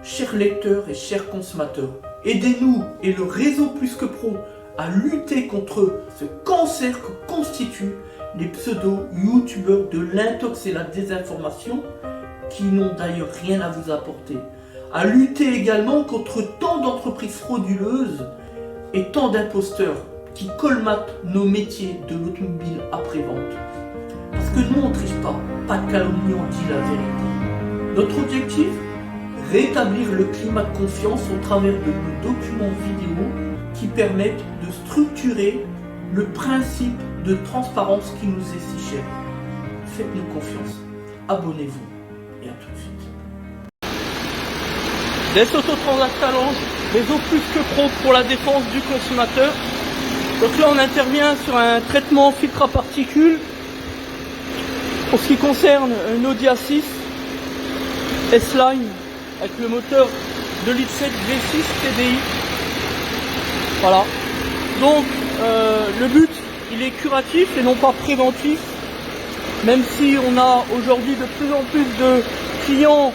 chers lecteurs et chers consommateurs, aidez-nous et le réseau Plus que Pro à lutter contre ce cancer que constituent les pseudo-youtubeurs de l'intox et la désinformation qui n'ont d'ailleurs rien à vous apporter. À lutter également contre tant d'entreprises frauduleuses et tant d'imposteurs qui colmatent nos métiers de l'automobile après-vente. Parce que nous on ne triche pas de calomnie, on dit la vérité. Notre objectif, rétablir le climat de confiance au travers de nos documents vidéo qui permettent de structurer le principe de transparence qui nous est si cher. Faites-nous confiance, abonnez-vous et à tout de suite. Des Autotransact Talange, réseau Plus que Pro pour la défense du consommateur. Donc là on intervient sur un traitement filtre à particules pour ce qui concerne une Audi A6 S-Line avec le moteur 2,7 litres V6 TDI. Voilà. Donc le but il est curatif et non pas préventif. Même si on a aujourd'hui de plus en plus de clients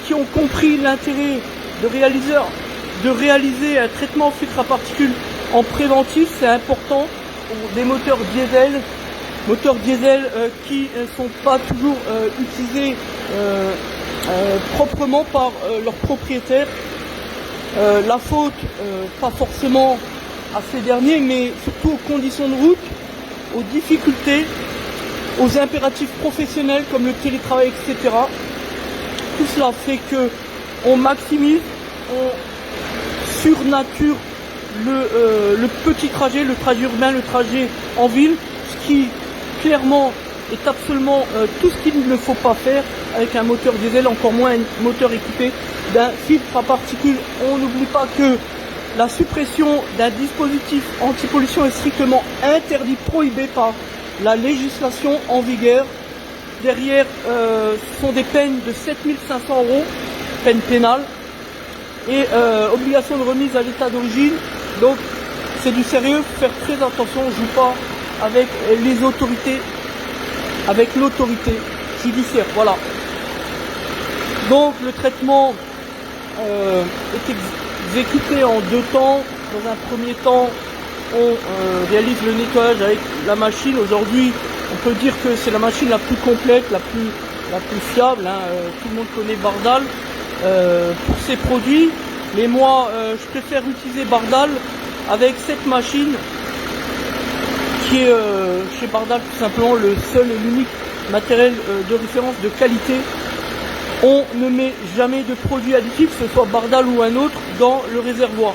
qui ont compris l'intérêt de réaliser un traitement filtre à particules en préventif, c'est important pour des moteurs diesel qui ne sont pas toujours utilisés proprement par leurs propriétaires. La faute, pas forcément à ces derniers, mais surtout aux conditions de route, aux difficultés, aux impératifs professionnels comme le télétravail, etc. Tout cela fait que on maximise, on surnature le petit trajet, le trajet urbain, le trajet en ville, ce qui clairement est absolument tout ce qu'il ne faut pas faire avec un moteur diesel, encore moins un moteur équipé d'un filtre à particules. On n'oublie pas que la suppression d'un dispositif anti-pollution est strictement interdit, prohibé par la législation en vigueur. Derrière, ce sont des peines de 7 500 €, peine pénale, et obligation de remise à l'état d'origine. Donc c'est du sérieux, faire très attention, on ne joue pas avec les autorités, avec l'autorité judiciaire. Voilà. Donc le traitement est exécuté en deux temps. Dans un premier temps, on réalise le nettoyage avec la machine. Aujourd'hui, on peut dire que c'est la machine la plus complète, la plus fiable. Tout le monde connaît Bardal pour ses produits. Mais moi, je préfère utiliser Bardal avec cette machine qui est chez Bardal tout simplement le seul et l'unique matériel de référence de qualité. On ne met jamais de produit additif, que ce soit Bardal ou un autre, dans le réservoir.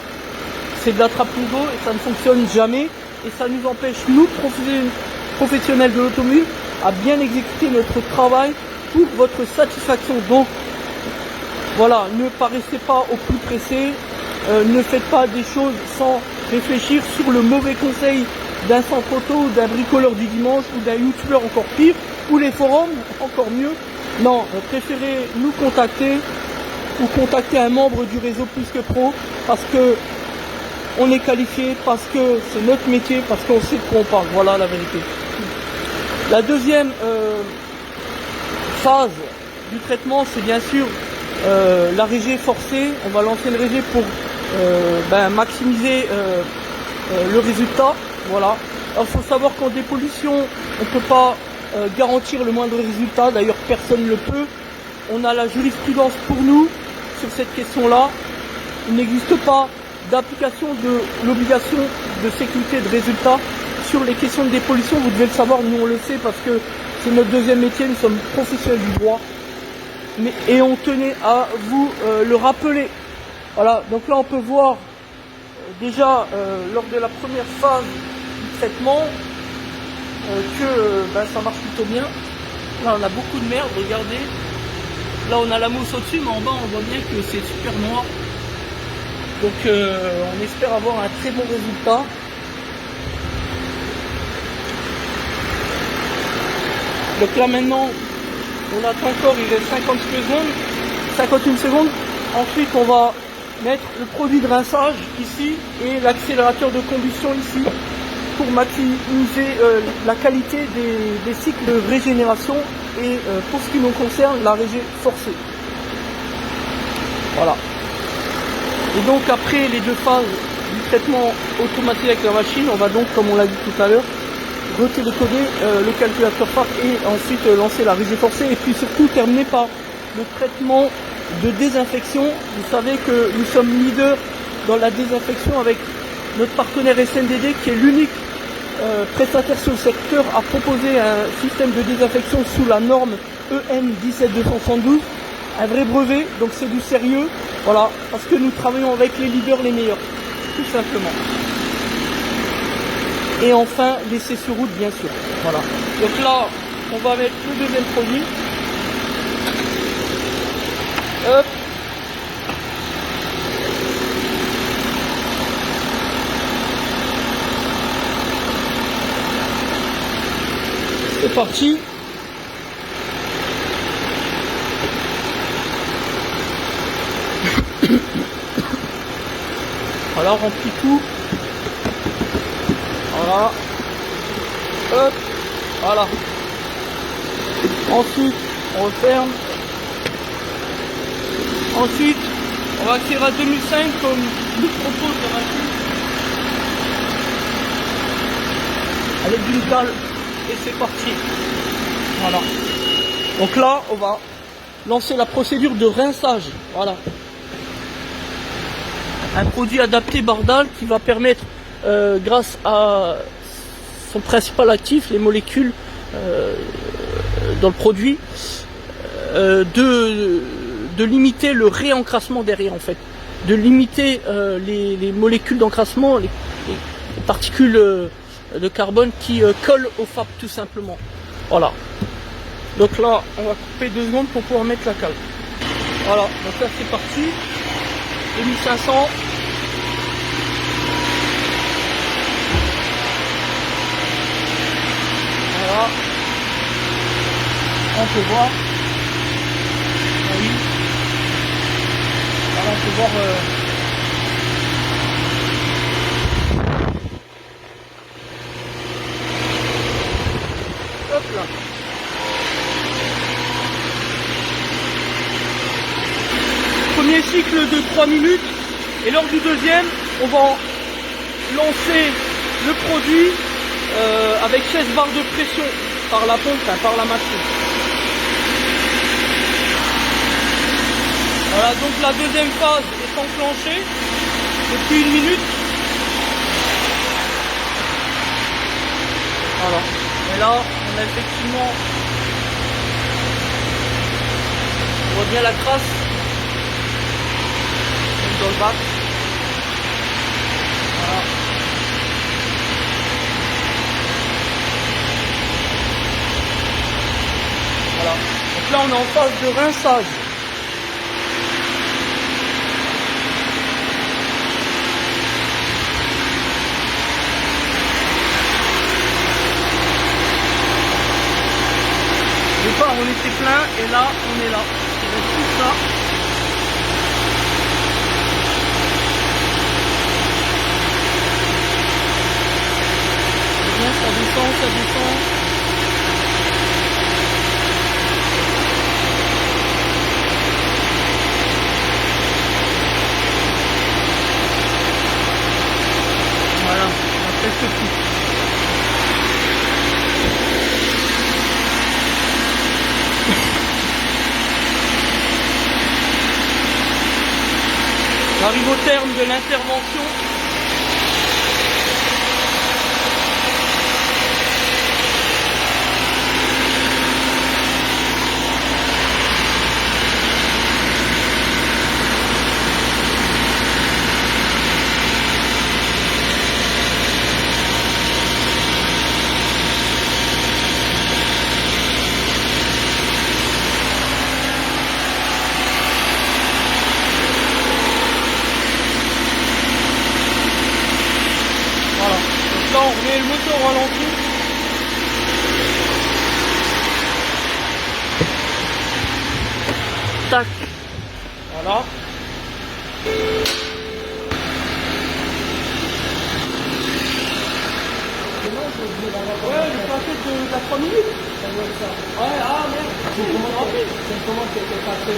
C'est de la trappe-niveau et ça ne fonctionne jamais. Et ça nous empêche, nous, professionnels de l'automobile, à bien exécuter notre travail pour votre satisfaction. Donc, voilà, ne paraissez pas au plus pressé, ne faites pas des choses sans réfléchir sur le mauvais conseil d'un centre auto, d'un bricoleur du dimanche ou d'un youtubeur encore pire, ou les forums, encore mieux. Non, préférez nous contacter ou contacter un membre du réseau Plus que Pro parce que on est qualifié, parce que c'est notre métier, parce qu'on sait de quoi on parle. Voilà la vérité. La deuxième phase du traitement, c'est bien sûr la régée forcée. On va lancer une régée pour maximiser le résultat. Voilà. Alors il faut savoir qu'en dépollution, on ne peut pas garantir le moindre résultat. D'ailleurs, personne ne le peut. On a la jurisprudence pour nous sur cette question-là. Il n'existe pas d'application de l'obligation de sécurité de résultat sur les questions de dépollution. Vous devez le savoir, nous on le sait parce que c'est notre deuxième métier, nous sommes professionnels du droit. Et on tenait à vous le rappeler. Voilà, donc là on peut voir déjà lors de la première phase du traitement que ça marche plutôt bien. Là on a beaucoup de merde, regardez. Là on a la mousse au-dessus, mais en bas on voit bien que c'est super noir. Donc on espère avoir un très bon résultat. Donc là maintenant, on attend encore, il reste 51 secondes. Ensuite on va mettre le produit de rinçage ici et l'accélérateur de combustion ici pour maximiser la qualité des cycles de régénération et pour ce qui nous concerne, la régée forcée. Voilà. Et donc après les deux phases du traitement automatique avec la machine, on va donc, comme on l'a dit tout à l'heure, retélécoder le calculateur FARC et ensuite lancer la risée forcée et puis surtout terminer par le traitement de désinfection. Vous savez que nous sommes leaders dans la désinfection avec notre partenaire SNDD qui est l'unique prestataire sur le secteur à proposer un système de désinfection sous la norme EN 17212, un vrai brevet, donc c'est du sérieux, voilà, parce que nous travaillons avec les leaders les meilleurs, tout simplement. Et enfin, l'essai sur route, bien sûr. Voilà. Donc là, on va mettre le deuxième produit. Hop. C'est parti. Voilà, remplit tout. Voilà. Hop. Voilà. Ensuite, on referme. Ensuite, on va accélérer à 2005 comme nous propose la machine. Avec d'une cale. Et c'est parti. Voilà. Donc là, on va lancer la procédure de rinçage. Voilà. Un produit adapté Bardal qui va permettre, grâce à son principal actif, les molécules dans le produit, de limiter le réencrassement derrière en fait. De limiter les molécules d'encrassement, les particules de carbone qui collent au FAP tout simplement. Voilà. Donc là, on va couper 2 secondes pour pouvoir mettre la cale. Voilà, donc là c'est parti. 2500. Voilà. On peut voir. Ah oui. Voilà, on peut voir. Hop là. Premier cycle de 3 minutes et lors du deuxième on va lancer le produit avec 16 barres de pression par la pompe, enfin, par la machine. Voilà, donc la deuxième phase est enclenchée depuis 1 minute. Voilà, et là on a effectivement, on voit bien la trace dans le bac. Voilà. Voilà. Donc là on est en phase de rinçage. Au départ on était plein et là on est là. Il reste tout ça. Ça descend, ça descend. Voilà, on a presque tout. On arrive au terme de l'intervention. Voilà. Donc là on remet le moteur au ralenti. Tac. Voilà. Ouais, j'ai pas fait de la 3 minutes. Ouais, ah merde. C'est une commande qui était pas très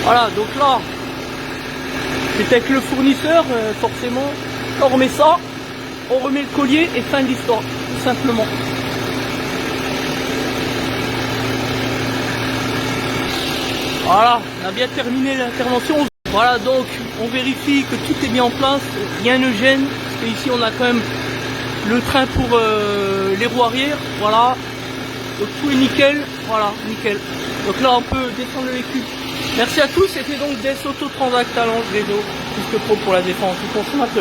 Voilà, donc là, c'est avec le fournisseur, forcément. On remet ça, on remet le collier et fin de l'histoire, tout simplement. Voilà, on a bien terminé l'intervention. Voilà, donc on vérifie que tout est bien en place, rien ne gêne. Parce que ici on a quand même le train pour les roues arrière. Voilà, donc tout est nickel. Voilà, nickel. Donc là on peut descendre le véhicule. Merci à tous, c'était donc des Autotransact Talence Réseau, plus que pro pour la défense du consommateur.